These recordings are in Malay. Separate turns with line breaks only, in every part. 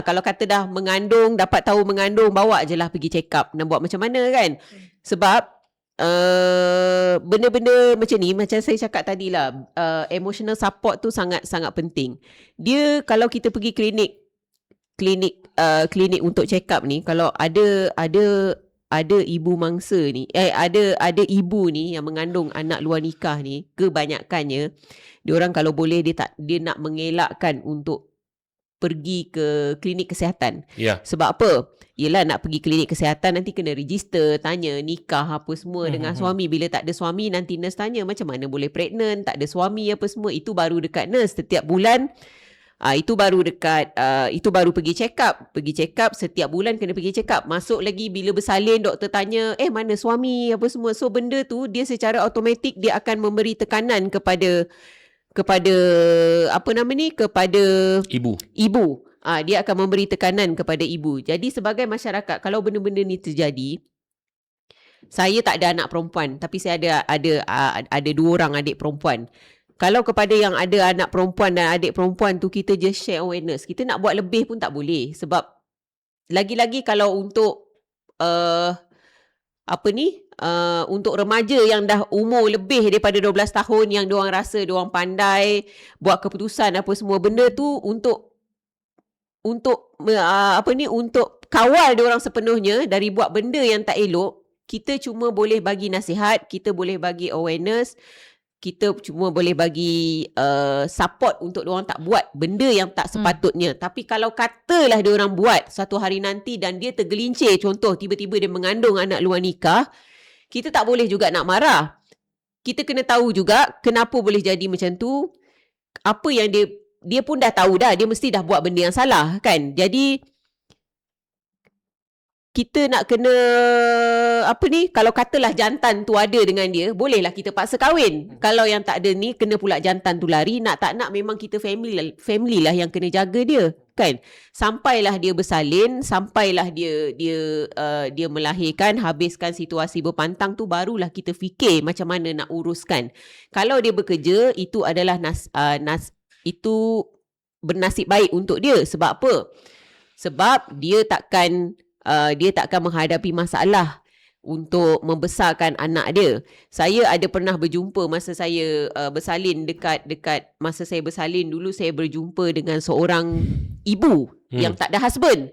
Kalau kata dah mengandung, dapat tahu mengandung, bawa je lah pergi check up. Nak buat macam mana kan? Sebab benda-benda macam ni, macam saya cakap tadi lah, emotional support tu sangat-sangat penting. Dia kalau kita pergi klinik untuk check up ni, kalau ada ibu mangsa ni, ada ibu ni yang mengandung anak luar nikah ni, kebanyakannya diorang kalau boleh dia nak mengelakkan untuk pergi ke klinik kesihatan. Sebab apa? Yelah, nak pergi klinik kesihatan nanti kena register, tanya nikah apa semua dengan suami. Bila tak ada suami, nanti nurse tanya macam mana boleh pregnant, tak ada suami apa semua. Itu baru dekat nurse setiap bulan. Itu baru pergi check up setiap bulan, kena pergi check up. Masuk lagi bila bersalin, doktor tanya mana suami apa semua. So benda tu dia secara automatik dia akan memberi tekanan kepada kepada ibu. Dia akan memberi tekanan kepada ibu. Jadi sebagai masyarakat, kalau benda-benda ni terjadi, saya tak ada anak perempuan, tapi saya ada 2 orang adik perempuan. Kalau kepada yang ada anak perempuan dan adik perempuan tu, kita just share awareness. Kita nak buat lebih pun tak boleh. Sebab lagi-lagi kalau untuk untuk remaja yang dah umur lebih daripada 12 tahun, yang diorang rasa diorang pandai buat keputusan apa semua, benda tu untuk kawal diorang sepenuhnya dari buat benda yang tak elok. Kita cuma boleh bagi nasihat, kita boleh bagi awareness, kita cuma boleh bagi support untuk diorang tak buat benda yang tak sepatutnya. Tapi kalau katalah diorang buat suatu hari nanti dan dia tergelincir, contoh tiba-tiba dia mengandung anak luar nikah, kita tak boleh juga nak marah. Kita kena tahu juga kenapa boleh jadi macam tu. Apa yang dia pun dah tahu dah, dia mesti dah buat benda yang salah kan. Jadi kita nak kena kalau katalah jantan tu ada dengan dia, bolehlah kita paksa kahwin. Kalau yang tak ada ni, kena pula jantan tu lari. Nak tak nak memang kita family lah yang kena jaga dia kan. Sampailah dia bersalin, sampailah dia melahirkan, habiskan situasi berpantang tu, barulah kita fikir macam mana nak uruskan. Kalau dia bekerja, itu adalah itu bernasib baik untuk dia. Sebab apa? Sebab dia takkan menghadapi masalah untuk membesarkan anak dia. Saya ada pernah berjumpa masa saya bersalin, dekat masa saya bersalin dulu, saya berjumpa dengan seorang ibu yang tak ada husband.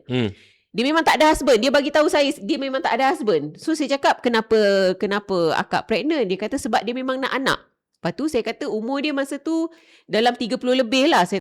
Dia memang tak ada husband. Dia bagi tahu saya dia memang tak ada husband. So saya cakap, kenapa akak pregnant? Dia kata sebab dia memang nak anak. Lepas tu saya kata umur dia masa tu dalam 30 lebih lah. Saya